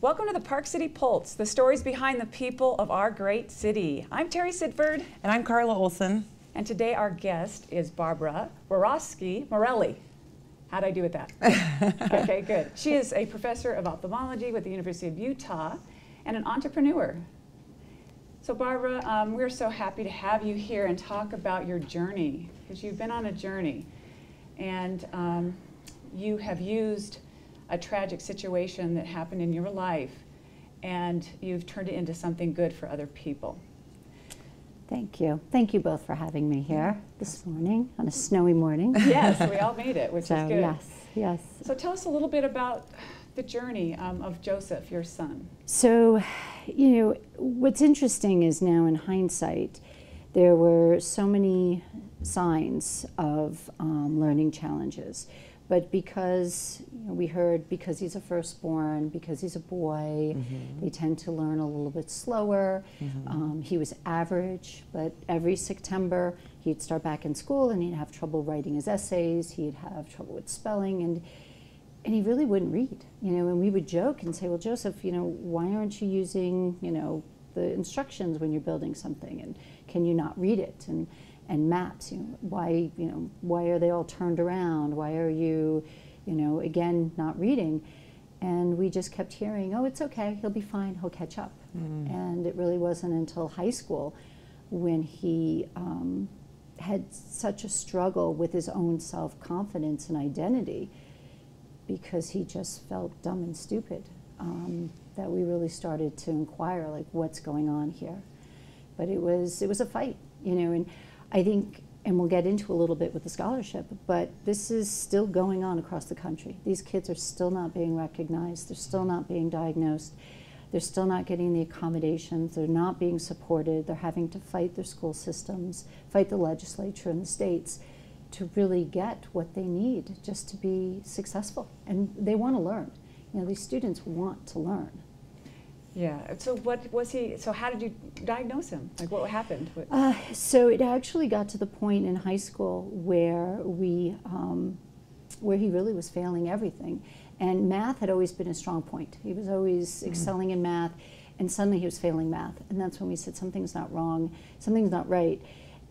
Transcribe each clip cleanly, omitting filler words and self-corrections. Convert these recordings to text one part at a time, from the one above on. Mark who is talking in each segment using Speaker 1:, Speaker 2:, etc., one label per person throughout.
Speaker 1: Welcome to the Park City Pulse, the stories behind the people of our great city. I'm Terry Sidford.
Speaker 2: And I'm Carla Olson.
Speaker 1: And today our guest is Barbara Morelli. How'd I do with that? Okay, good. She is a professor of ophthalmology with the University of Utah and an entrepreneur. So Barbara, we're so happy to have you here and talk about your journey, because you've been on a journey. And you have used a tragic situation that happened in your life, and you've turned it into something good for other people.
Speaker 3: Thank you. Thank you both for having me here this morning, on a snowy morning.
Speaker 1: Yes, we all made it, which is good.
Speaker 3: Yes, yes.
Speaker 1: So tell us a little bit about the journey of Joseph, your son.
Speaker 3: So, you know, what's interesting is now in hindsight, there were so many signs of learning challenges. But because we heard because he's a firstborn, because he's a boy, they tend to learn a little bit slower. He was average, but every September he'd start back in school and he'd have trouble writing his essays, he'd have trouble with spelling, and he really wouldn't read. And we would joke and say, well, Joseph, why aren't you using, the instructions when you're building something, and can you not read it? And maps, why are they all turned around? Why are you, again, not reading? And we just kept hearing, oh, it's okay, he'll be fine, he'll catch up. And it really wasn't until high school when he had such a struggle with his own self-confidence and identity, because he just felt dumb and stupid, that we really started to inquire, like, what's going on here? But it was a fight, and I think, and we'll get into a little bit with the scholarship, but this is still going on across the country. These kids are still not being recognized, they're still not being diagnosed, they're still not getting the accommodations, they're not being supported, they're having to fight their school systems, fight the legislature in the states to really get what they need just to be successful. And they want to learn. These students want to learn.
Speaker 1: Yeah, so what was he, so how did you diagnose him? Like, what happened?
Speaker 3: So it actually got to the point in high school where where he really was failing everything. And math had always been a strong point. He was always excelling in math, and suddenly he was failing math. And that's when we said, something's not wrong, something's not right.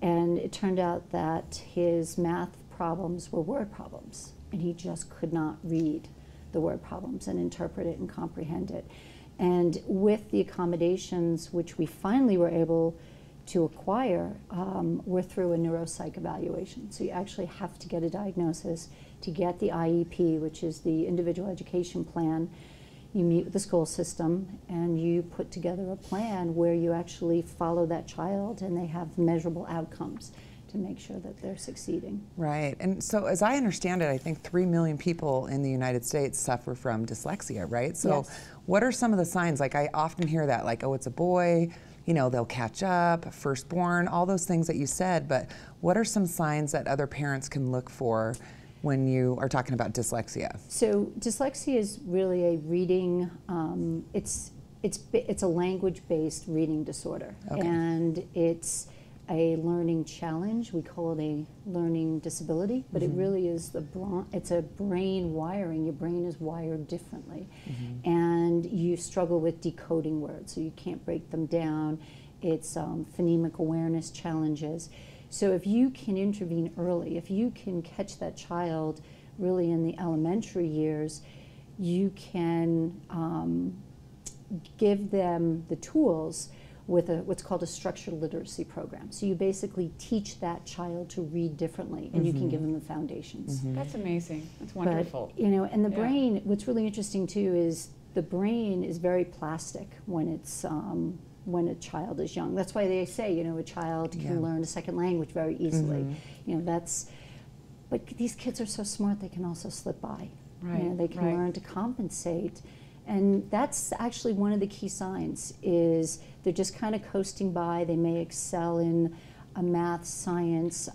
Speaker 3: And it turned out that his math problems were word problems, and he just could not read the word problems and interpret it and comprehend it. And with the accommodations, which we finally were able to acquire, were through a neuropsych evaluation. So you actually have to get a diagnosis to get the IEP, which is the individual education plan. You meet with the school system and you put together a plan where you actually follow that child and they have measurable outcomes to make sure that they're succeeding.
Speaker 2: Right, and so as I understand it, I think 3 million people in the United States suffer from dyslexia, right? So
Speaker 3: yes.
Speaker 2: What are some of the signs? Like, I often hear that, like, oh, it's a boy, they'll catch up, firstborn, all those things that you said, but what are some signs that other parents can look for when you are talking about dyslexia? So
Speaker 3: dyslexia is really a reading, it's a language-based reading disorder. Okay. And it's a learning challenge. We call it a learning disability, but it really is it's a brain wiring. Your brain is wired differently. And you struggle with decoding words, so you can't break them down. It's phonemic awareness challenges. So if you can intervene early, if you can catch that child really in the elementary years, you can give them the tools with what's called a structured literacy program. So you basically teach that child to read differently, and you can give them the foundations.
Speaker 1: That's amazing. That's wonderful.
Speaker 3: But, and the brain, what's really interesting too is the brain is very plastic when it's when a child is young. That's why they say, a child can learn a second language very easily. But these kids are so smart, they can also slip by. Right. They can learn to compensate. And that's actually one of the key signs, is they're just kind of coasting by. They may excel in math, science.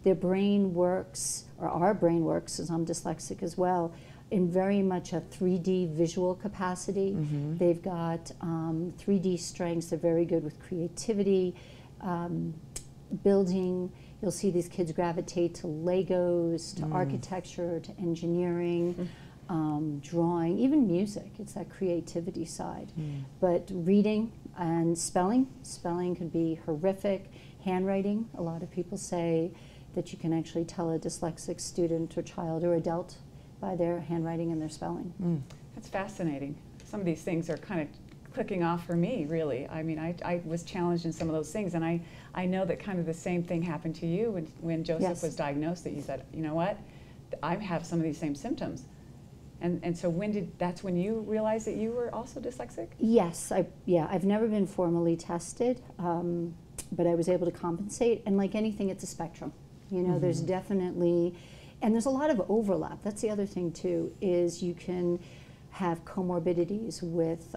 Speaker 3: Their brain works, or our brain works, as I'm dyslexic as well, in very much a 3D visual capacity. They've got 3D strengths. They're very good with creativity, building. You'll see these kids gravitate to Legos, to architecture, to engineering. drawing, even music. It's that creativity side. But reading and spelling could be horrific. Handwriting, a lot of people say that you can actually tell a dyslexic student or child or adult by their handwriting and their spelling.
Speaker 1: That's fascinating. Some of these things are kind of clicking off for me, really. I mean, I was challenged in some of those things, and I know that kind of the same thing happened to you when Joseph
Speaker 3: Yes.
Speaker 1: was diagnosed, that you said, you know what, I have some of these same symptoms. And so that's when you realized that you were also dyslexic?
Speaker 3: Yes, I've never been formally tested, but I was able to compensate. And like anything, it's a spectrum. You know, there's definitely, and there's a lot of overlap. That's the other thing too, is you can have comorbidities with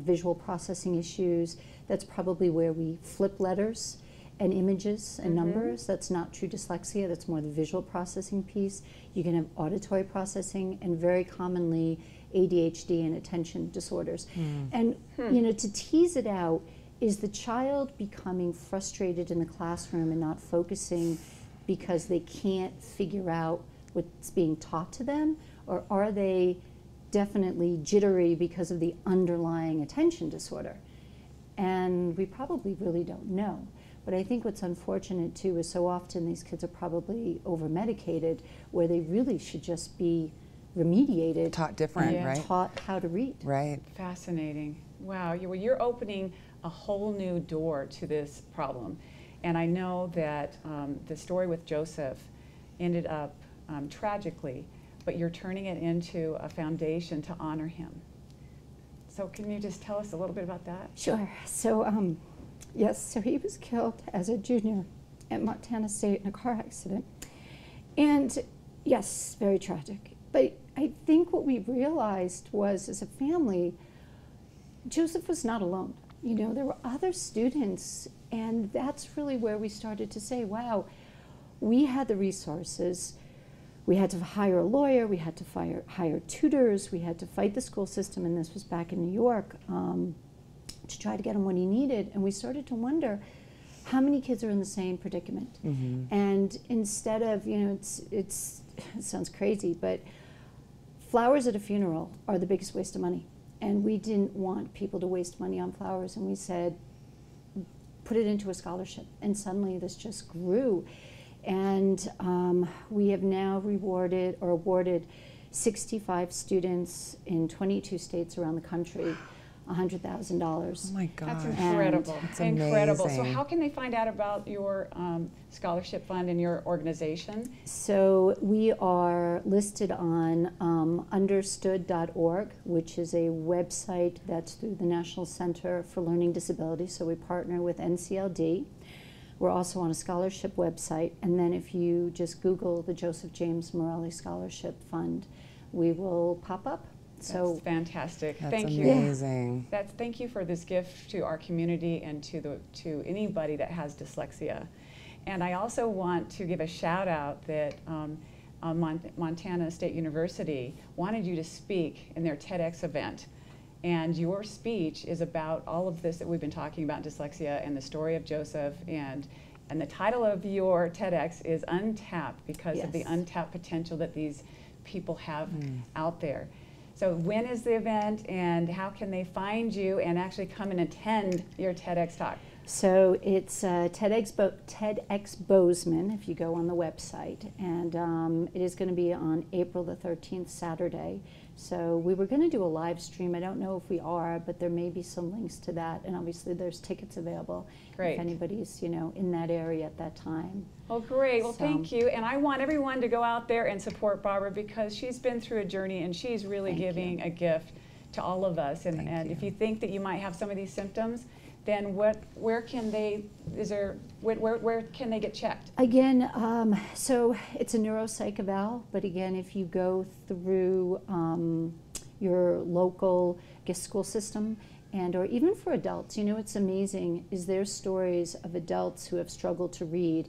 Speaker 3: visual processing issues. That's probably where we flip letters and images and numbers. That's not true dyslexia, that's more the visual processing piece. You can have auditory processing, and very commonly ADHD and attention disorders. And you know, to tease it out, is the child becoming frustrated in the classroom and not focusing because they can't figure out what's being taught to them, or are they definitely jittery because of the underlying attention disorder? And we probably really don't know. But I think what's unfortunate too is so often these kids are probably over-medicated, where they really should just be remediated.
Speaker 2: Taught different,
Speaker 3: and
Speaker 2: right?
Speaker 3: taught how to read.
Speaker 2: Right.
Speaker 1: Fascinating. Wow, you're opening a whole new door to this problem. And I know that the story with Joseph ended up tragically, but you're turning it into a foundation to honor him. So can you just tell us a little bit about that?
Speaker 3: Sure. So, yes, so he was killed as a junior at Montana State in a car accident. And yes, very tragic. But I think what we realized was, as a family, Joseph was not alone. You know, there were other students, and that's really where we started to say, wow, we had the resources. We had to hire a lawyer, we had to hire tutors, we had to fight the school system, and this was back in New York, to try to get him what he needed. And we started to wonder, how many kids are in the same predicament? And instead of, you know, it sounds crazy, but flowers at a funeral are the biggest waste of money. And we didn't want people to waste money on flowers, and we said, put it into a scholarship. And suddenly this just grew. And we have now awarded 65 students in 22 states around the country $100,000.
Speaker 2: Oh my gosh.
Speaker 1: That's incredible.
Speaker 2: That's
Speaker 1: incredible. So
Speaker 2: amazing.
Speaker 1: how can they find out about your scholarship fund and your organization?
Speaker 3: So we are listed on understood.org, which is a website that's through the National Center for Learning Disabilities. So we partner with NCLD. We're also on a scholarship website, and then if you just Google the Joseph James Morelli Scholarship Fund, we will pop up.
Speaker 1: That's fantastic.
Speaker 2: That's
Speaker 1: Thank
Speaker 2: amazing.
Speaker 1: you. Thank you for this gift to our community and to anybody that has dyslexia. And I also want to give a shout out that Montana State University wanted you to speak in their TEDx event. And your speech is about all of this that we've been talking about, dyslexia and the story of Joseph. And the title of your TEDx is Untapped, because of the untapped potential that these people have out there. So when is the event, and how can they find you and actually come and attend your TEDx talk?
Speaker 3: So it's TEDx Bozeman, if you go on the website, and it is going to be on April the 13th, Saturday. So we were going to do a live stream. I don't know if we are, but there may be some links to that, and obviously there's tickets available if anybody's, you know, in that area at that time.
Speaker 1: Well, great. Well, thank you. And I want everyone to go out there and support Barbara, because she's been through a journey and she's really giving a gift to all of us. And if you think that you might have some of these symptoms, then where can they get checked?
Speaker 3: Again, so it's a neuropsych eval, but again, if you go through your local school system, and or even for adults, you know, it's amazing, is there stories of adults who have struggled to read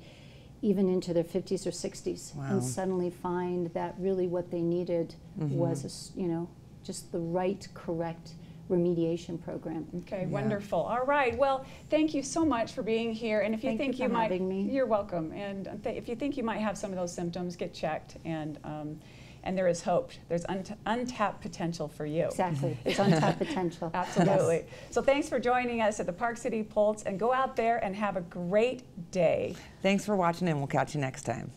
Speaker 3: even into their 50s or 60s, and suddenly find that really what they needed was, you know, just the right, correct remediation program.
Speaker 1: Okay, wonderful. All right. Well, thank you so much for being here. And if you think you might,
Speaker 3: having me.
Speaker 1: You're welcome. And if you think you might have some of those symptoms, get checked. And and there is hope. There's untapped potential for you.
Speaker 3: Exactly. It's untapped potential.
Speaker 1: Absolutely.
Speaker 3: Yes.
Speaker 1: So thanks for joining us at the Park City Pulse, and go out there and have a great day.
Speaker 2: Thanks for watching, and we'll catch you next time.